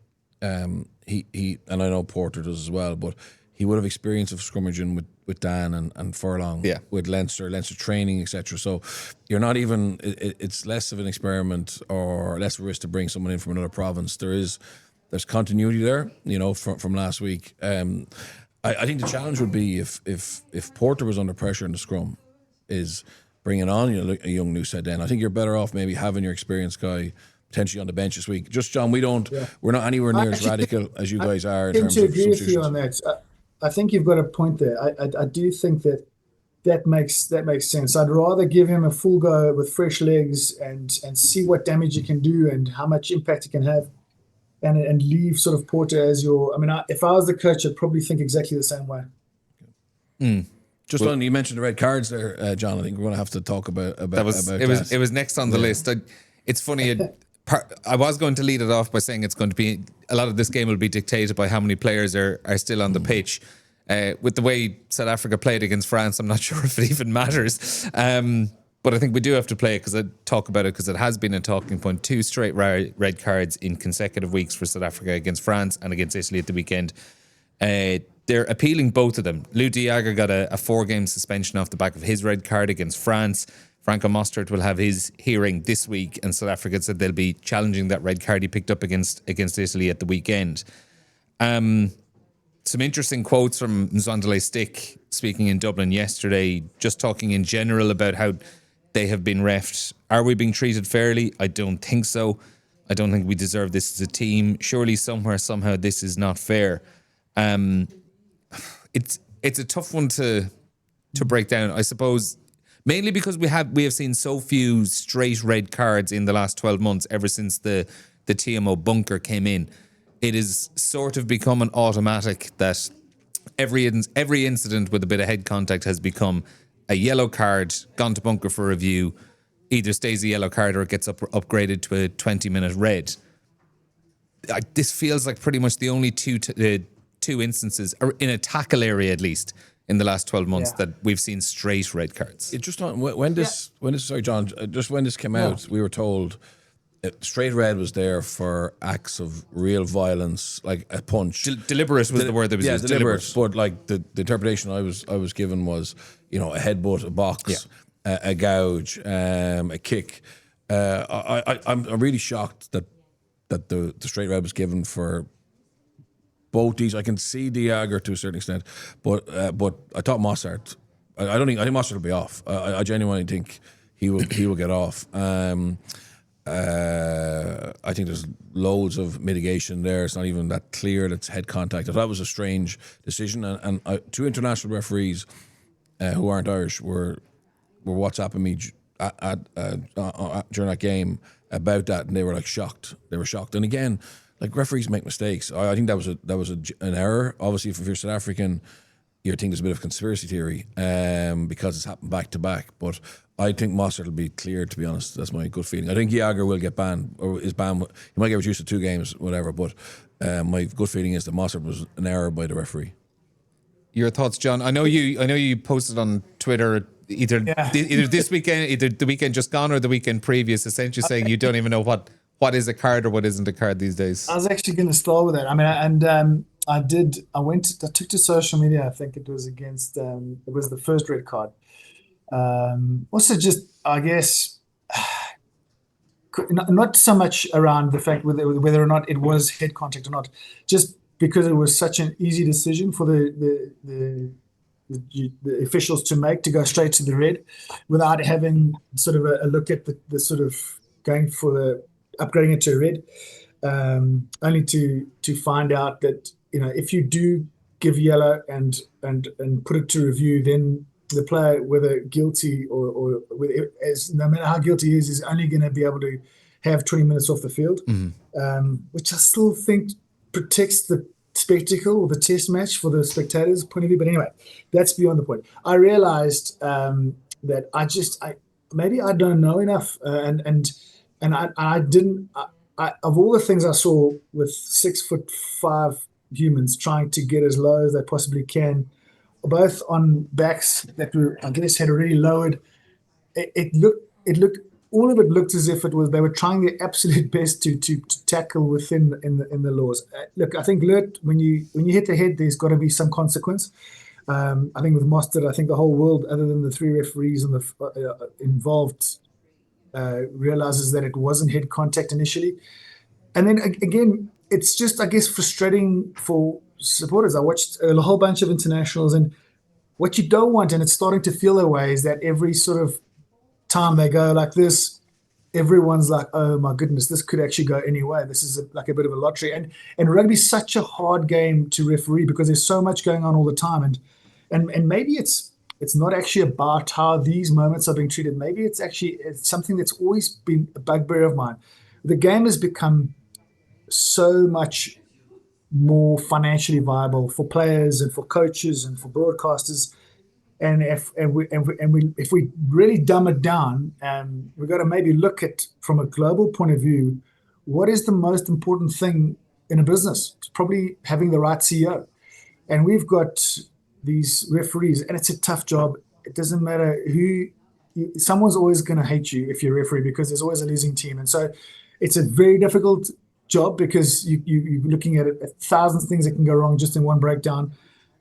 he and I know Porter does as well, but he would have experience of scrummaging with Dan and Furlong, with Leinster training, etc. So you're not even, it's less of an experiment or less of a risk to bring someone in from another province. There's continuity there, from last week. I think the challenge would be if Porter was under pressure in the scrum, is bringing on a young loose head. Then I think you're better off maybe having your experienced guy potentially on the bench this week. Just John, we're not anywhere near as radical as you guys are in terms of agree with you on that. I think you've got a point there. I do think that makes sense. I'd rather give him a full go with fresh legs and see what damage he can do and how much impact he can have, and leave sort of Porter as your. I mean, if I was the coach, I'd probably think exactly the same way. Just you mentioned the red cards there, John. I think we're going to have to talk about that. It was next on the list. It's funny. I was going to lead it off by saying it's going to be a lot of this game will be dictated by how many players are still on the pitch. With the way South Africa played against France, I'm not sure if it even matters. But I think we do have to play it because it has been a talking point. 2 straight red cards in consecutive weeks for South Africa against France and against Italy at the weekend. They're appealing both of them. Lou Diaga got a 4-game suspension off the back of his red card against France. Franco Mostert will have his hearing this week, and South Africa said they'll be challenging that red card he picked up against Italy at the weekend. Some interesting quotes from Nzondele Stick speaking in Dublin yesterday, just talking in general about how they have been reffed. Are we being treated fairly? I don't think so. I don't think we deserve this as a team. Surely somehow this is not fair. It's a tough one to break down, I suppose. Mainly because we have seen so few straight red cards in the last 12 months, ever since the the TMO bunker came in, it is sort of become an automatic that every incident with a bit of head contact has become a yellow card, gone to bunker for review, either stays a yellow card or it gets upgraded to a 20-minute red. This feels like pretty much the only two instances, or in a tackle area at least, in the last 12 months that we've seen straight red cards. It just when this sorry John, just when this came out, we were told straight red was there for acts of real violence, like a punch. Deliberate was the word that was used. Deliberate. But like the interpretation I was given was, a headbutt, a box, a gouge, a kick. I'm really shocked that the straight red was given for both these. I can see Diager to a certain extent, but I thought Mossart. I think Mossart will be off. I genuinely think he will get off. I think there's loads of mitigation there. It's not even that clear that it's head contact. I thought it was a strange decision, and two international referees who aren't Irish were WhatsApping me during that game about that, and they were like shocked. They were shocked. And again, like, referees make mistakes. I think that was an error. Obviously, if you're South African, you think there's a bit of conspiracy theory because it's happened back to back. But I think Mossart will be cleared, to be honest. That's my good feeling. I think Jager will get banned, or is banned. He might get reduced to 2 games, whatever. But my good feeling is that Mossart was an error by the referee. Your thoughts, John? I know you posted on Twitter either this weekend, either the weekend just gone or the weekend previous, essentially saying you don't even know what is a card or what isn't a card these days. I was actually going to start with that. I mean, I took to social media. I think it was against, it was the first red card. Also just, I guess, not so much around the fact whether or not it was head contact or not, just because it was such an easy decision for the officials to make, to go straight to the red without having sort of a look at the sort of going for the upgrading it to a red, only to find out that, if you do give yellow and put it to review, then the player, whether guilty or no matter how guilty he is only going to be able to have 20 minutes off the field, which I still think protects the spectacle or the test match for the spectators' point of view. But anyway, that's beyond the point. I realized that maybe I don't know enough, and I didn't. Of all the things I saw with 6'5" humans trying to get as low as they possibly can, both on backs that were, I guess, had already lowered, it looked all of it looked as if they were trying their absolute best to tackle within the laws. Look, I think when you hit the head, there's got to be some consequence. I think with Mostert, I think the whole world, other than the 3 referees and the involved, realizes that it wasn't head contact initially. And then again, it's just, I guess, frustrating for supporters. I watched a whole bunch of internationals, and what you don't want, and it's starting to feel that way, is that every sort of time they go like this, everyone's like, oh my goodness, this could actually go any way. This is like a bit of a lottery. And rugby's such a hard game to referee because there's so much going on all the time. And maybe it's not actually about how these moments are being treated. Maybe it's something that's always been a bugbear of mine. The game has become so much more financially viable for players and for coaches and for broadcasters. And if we really dumb it down, we've got to maybe look at, from a global point of view, what is the most important thing in a business? It's probably having the right CEO. And we've got these referees, and it's a tough job. It doesn't matter someone's always going to hate you if you're a referee, because there's always a losing team. And so it's a very difficult job, because you're looking at 1,000 things that can go wrong just in one breakdown.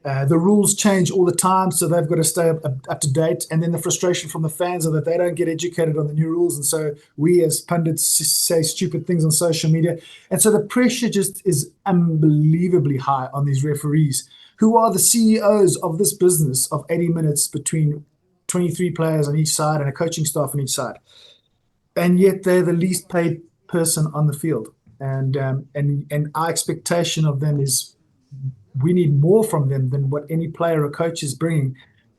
The rules change all the time, so they've got to stay up to date. And then the frustration from the fans are that they don't get educated on the new rules. And so we as pundits say stupid things on social media. And so the pressure just is unbelievably high on these referees, who are the CEOs of this business of 80 minutes between 23 players on each side and a coaching staff on each side. And yet they're the least paid person on the field. And our expectation of them is, we need more from them than what any player or coach is bringing.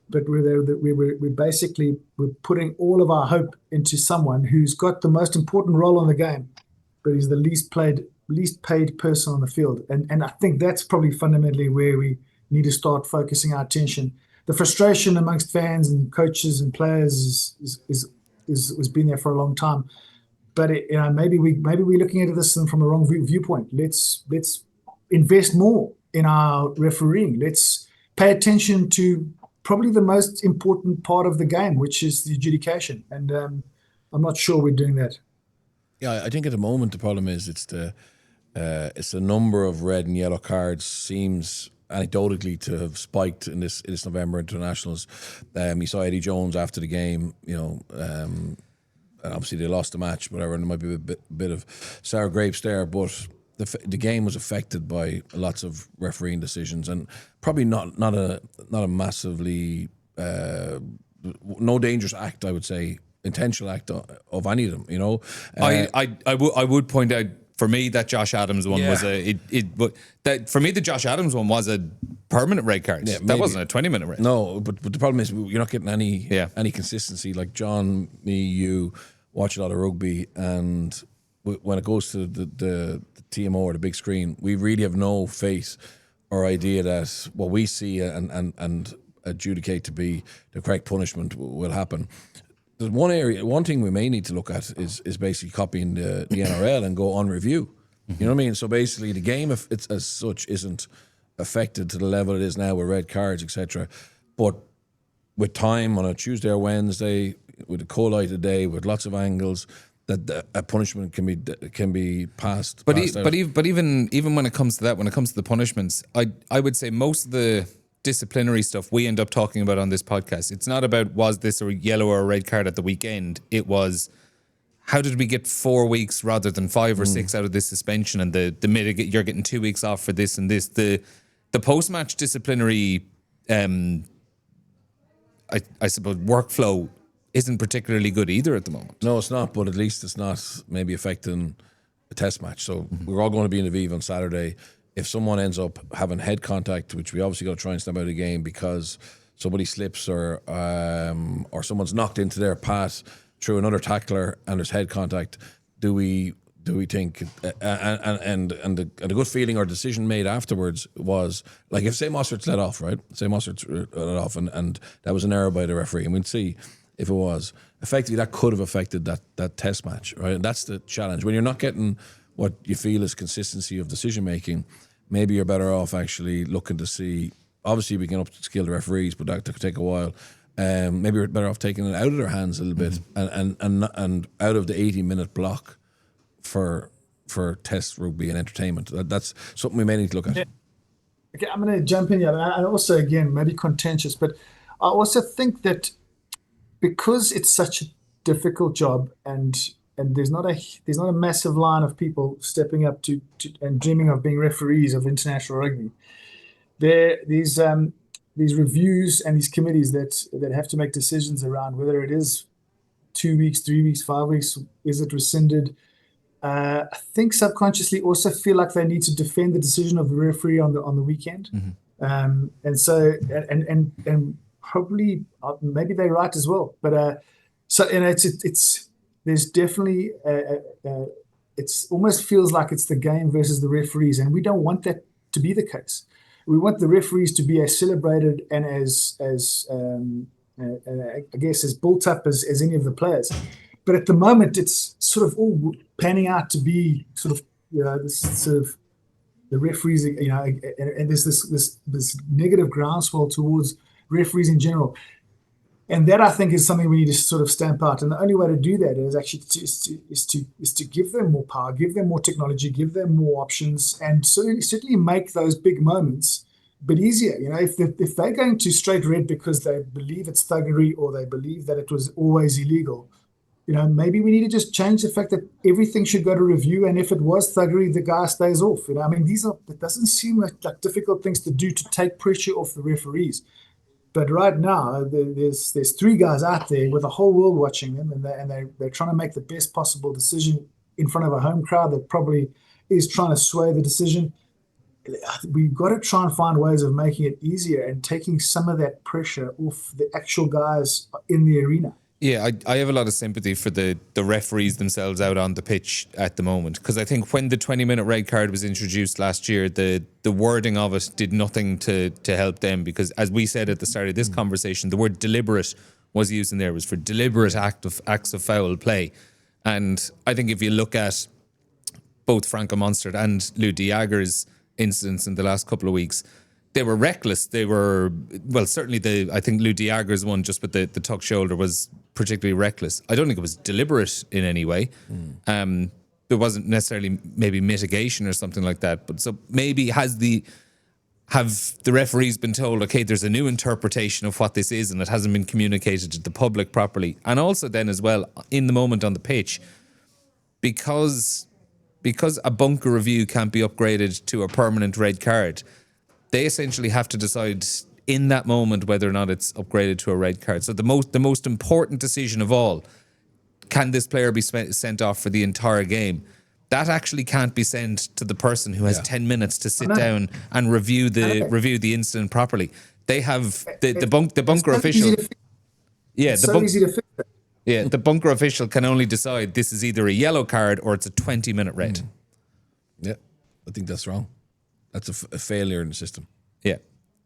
But we're basically putting all of our hope into someone who's got the most important role in the game, but he's the least paid person on the field. And I think that's probably fundamentally where we need to start focusing our attention. The frustration amongst fans and coaches and players has been there for a long time. But maybe we're looking at this from a wrong viewpoint. Let's invest more in our refereeing. Let's pay attention to probably the most important part of the game, which is the adjudication. And I'm not sure we're doing that. Yeah, I think at the moment the problem is it's the number of red and yellow cards seems anecdotally to have spiked in this November internationals. You saw Eddie Jones after the game, and obviously they lost the match, whatever, and there might be a bit of sour grapes there, but the game was affected by lots of refereeing decisions, and probably not a massively no dangerous act, I would say, intentional act of any of them. I would point out, for me, that Josh Adams one was for me the Josh Adams one was a permanent red card. Yeah, that wasn't a 20-minute red. No, but the problem is you're not getting any consistency. Like John, me, you watch a lot of rugby, and when it goes to the TMO or the big screen, we really have no faith or idea that what we see and adjudicate to be the correct punishment will happen. There's one thing we may need to look at is basically copying the NRL and go on review. You know what I mean? So basically the game, if it's as such, isn't affected to the level it is now with red cards, etc. But with time on a Tuesday or Wednesday, with a cold-lighted day, with lots of angles, that a punishment can be passed. But even when it comes to that, when it comes to the punishments, I would say most of the disciplinary stuff we end up talking about on this podcast, it's not about was this a yellow or a red card at the weekend. It was, how did we get 4 weeks rather than 5 or 6 out of this suspension, and the you're getting 2 weeks off for this and this. The post-match disciplinary I suppose workflow isn't particularly good either at the moment. No, it's not, but at least it's not maybe affecting a test match. So we're all going to be in Aviv on Saturday. If someone ends up having head contact, which we obviously got to try and stamp out of the game because somebody slips or someone's knocked into their path through another tackler and there's head contact, do we think and the good feeling or decision made afterwards was, like, if say Mossert's let off, right? Say Mossert's let off and that was an error by the referee, and we'd see if it was. Effectively, that could have affected that test match, right? And that's the challenge. When you're not getting what you feel is consistency of decision making, maybe you're better off actually looking to see. Obviously, we can upskill the referees, but that could take a while. Maybe you're better off taking it out of their hands a little bit and out of the 80-minute block for test rugby and entertainment. That's something we may need to look at. Yeah. Okay, I'm going to jump in here, and also again maybe contentious, but I also think that because it's such a difficult job and there's not a massive line of people stepping up to and dreaming of being referees of international rugby. These reviews and these committees that have to make decisions around whether it is 2 weeks, 3 weeks, 5 weeks, is it rescinded? I think subconsciously also feel like they need to defend the decision of the referee on the weekend, and so and probably maybe they're right as well. But so it's there's definitely it's almost feels like it's the game versus the referees, and we don't want that to be the case. We want the referees to be as celebrated and as I guess as built up as any of the players. But at the moment, it's sort of all panning out to be sort of, this sort of the referees, and there's this negative groundswell towards referees in general. And that, I think, is something we need to sort of stamp out. And the only way to do that is actually to give them more power, give them more technology, give them more options, and certainly make those big moments a bit easier. If they're going to straight red because they believe it's thuggery or they believe that it was always illegal, maybe we need to just change the fact that everything should go to review, and if it was thuggery, the guy stays off. I mean, it doesn't seem like difficult things to do to take pressure off the referees. But right now, there's 3 guys out there with the whole world watching them, and they're trying to make the best possible decision in front of a home crowd that probably is trying to sway the decision. We've got to try and find ways of making it easier and taking some of that pressure off the actual guys in the arena. Yeah, I have a lot of sympathy for the referees themselves out on the pitch at the moment, because I think when the 20-minute red card was introduced last year, the wording of it did nothing to help them, because as we said at the start of this conversation, the word deliberate was used in there. It was for deliberate acts of foul play. And I think if you look at both Franco Monstert and Lou Diager's incidents in the last couple of weeks, they were reckless. They were, well, certainly I think Lou Diager's one just with the tuck shoulder was particularly reckless. I don't think it was deliberate in any way. There wasn't necessarily maybe mitigation or something like that. But so maybe have the referees been told, okay, there's a new interpretation of what this is, and it hasn't been communicated to the public properly. And also then as well, in the moment on the pitch, because a bunker review can't be upgraded to a permanent red card, they essentially have to decide in that moment whether or not it's upgraded to a red card. So the most important decision of all, can this player be sent off for the entire game? That actually can't be sent to the person who has 10 minutes to sit down and review the incident properly. They have the bunker official. Yeah, it's so easy to fix it. Yeah, the bunker official can only decide this is either a yellow card or it's a 20-minute red. Yeah, I think that's wrong. That's a failure in the system. Yeah.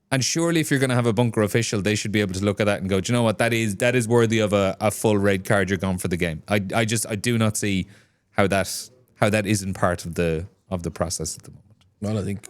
And surely if you're going to have a bunker official, they should be able to look at that and go, do you know what, that is worthy of a full red card. You're gone for the game. I do not see how that isn't part of the process at the moment. Well, I think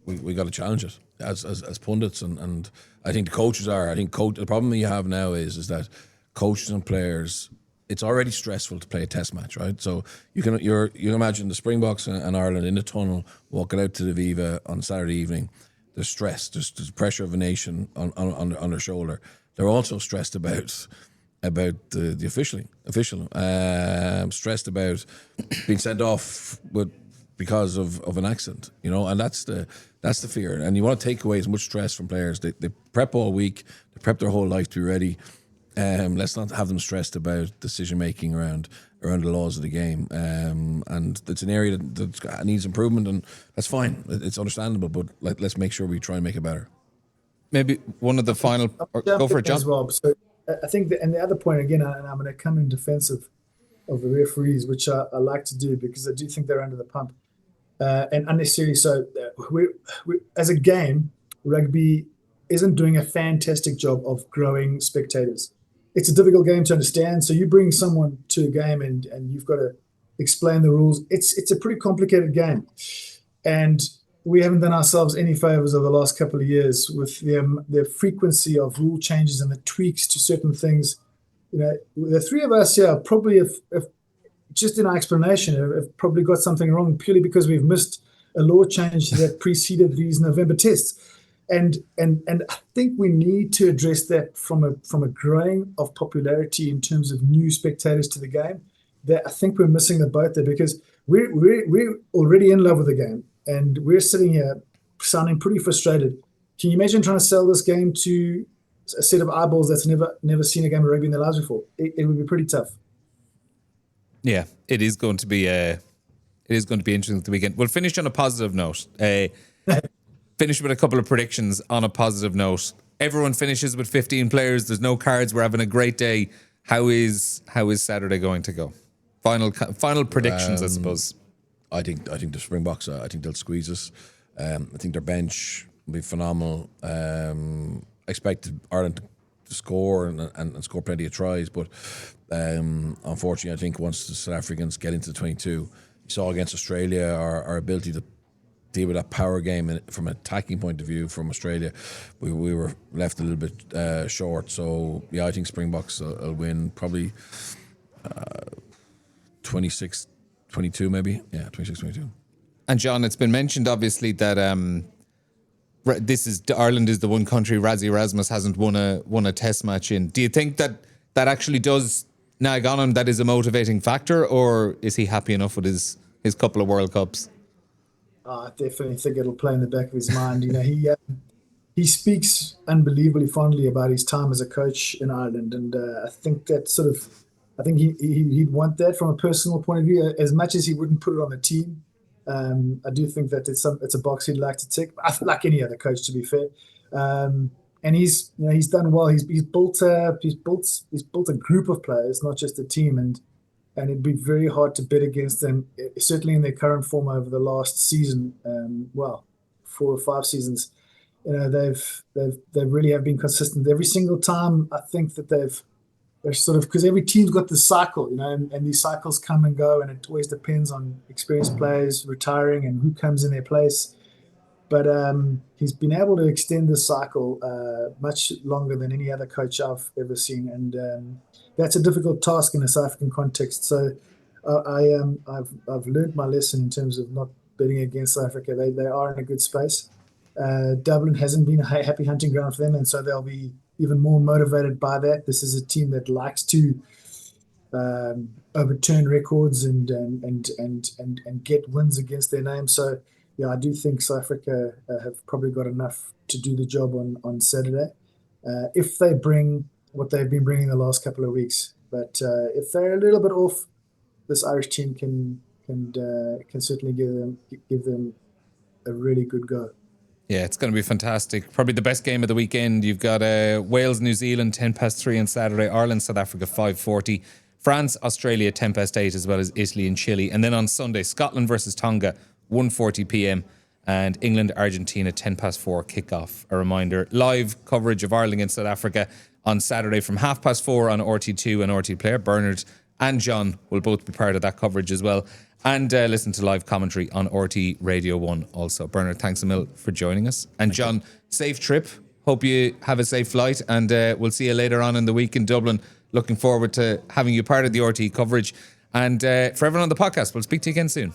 we got to challenge it as pundits, and I think the coaches are. I think the problem you have now is that coaches and players, it's already stressful to play a test match, right? So you can imagine the Springboks and Ireland in the tunnel walking out to the Viva on Saturday evening. There's stress. There's pressure of a nation on their shoulder. They're also stressed about the official, stressed about being sent off because of an accident, and that's the fear. And you want to take away as much stress from players. They prep all week. They prep their whole life to be ready. Let's not have them stressed about decision making around the laws of the game. And it's an area that needs improvement, and that's fine. It's understandable, but let's make sure we try and make it better. Maybe one of the final. Go for it, John. As well. So I think and the other point again, and I'm going to come in defense of the referees, which I like to do because I do think they're under the pump and unnecessarily so. We as a game, rugby isn't doing a fantastic job of growing spectators. It's a difficult game to understand. So you bring someone to a game and you've got to explain the rules. It's a pretty complicated game. And we haven't done ourselves any favors over the last couple of years with the frequency of rule changes and the tweaks to certain things. The three of us here probably have just in our explanation have probably got something wrong purely because we've missed a law change that preceded these November tests. And I think we need to address that from a growing of popularity in terms of new spectators to the game. That I think we're missing the boat there because we're already in love with the game and we're sitting here sounding pretty frustrated. Can you imagine trying to sell this game to a set of eyeballs that's never seen a game of rugby in their lives before? It would be pretty tough. Yeah, it is going to be interesting at the weekend. We'll finish on a positive note. Finish with a couple of predictions on a positive note. Everyone finishes with 15 players. There's no cards. We're having a great day. How is Saturday going to go? Final predictions, I suppose. I think the Springboks. I think they'll squeeze us. I think their bench will be phenomenal. I expect Ireland to score and score plenty of tries, but unfortunately, I think once the South Africans get into the 22, you saw against Australia our ability to deal with that power game and from an attacking point of view from Australia, we were left a little bit short. So yeah, I think Springboks will win probably 26-22 maybe. Yeah, 26-22. And John, it's been mentioned obviously that Ireland is the one country Rassie Erasmus hasn't won a test match in. Do you think that actually does nag on him, that is a motivating factor, or is he happy enough with his couple of World Cups? I definitely think it'll play in the back of his mind. He speaks unbelievably fondly about his time as a coach in Ireland, and I think that he'd want that from a personal point of view, as much as he wouldn't put it on the team. I do think that it's a box he'd like to tick, like any other coach, to be fair. and he's done well. He's built a group of players, not just a team, and it'd be very hard to bet against them. Certainly in their current form over the last season, 4 or 5 seasons. They really have been consistent every single time. I think that they're sort of, because every team's got this cycle, and these cycles come and go, and it always depends on experienced players retiring and who comes in their place. But he's been able to extend the cycle much longer than any other coach I've ever seen, and that's a difficult task in a South African context. So I've learned my lesson in terms of not betting against South Africa. They are in a good space. Dublin hasn't been a happy hunting ground for them, and so they'll be even more motivated by that. This is a team that likes to overturn records and get wins against their name. So yeah, I do think South Africa have probably got enough to do the job on Saturday, if they bring what they've been bringing the last couple of weeks. But if they're a little bit off, this Irish team can certainly give them a really good go. Yeah, it's going to be fantastic. Probably the best game of the weekend. You've got Wales, New Zealand, 3:10 on Saturday. Ireland, South Africa, 5:40. France, Australia, 8:10, as well as Italy and Chile. And then on Sunday, Scotland versus Tonga, 1:40 p.m. And England, Argentina, 4:10 kickoff. A reminder, live coverage of Ireland against South Africa on Saturday from 4:30 on RT2 and RT Player. Bernard and John will both be part of that coverage as well. And listen to live commentary on RTÉ Radio 1 also. Bernard, thanks a mil for joining us. And John, safe trip. Hope you have a safe flight. And we'll see you later on in the week in Dublin. Looking forward to having you part of the RTÉ coverage. And for everyone on the podcast, we'll speak to you again soon.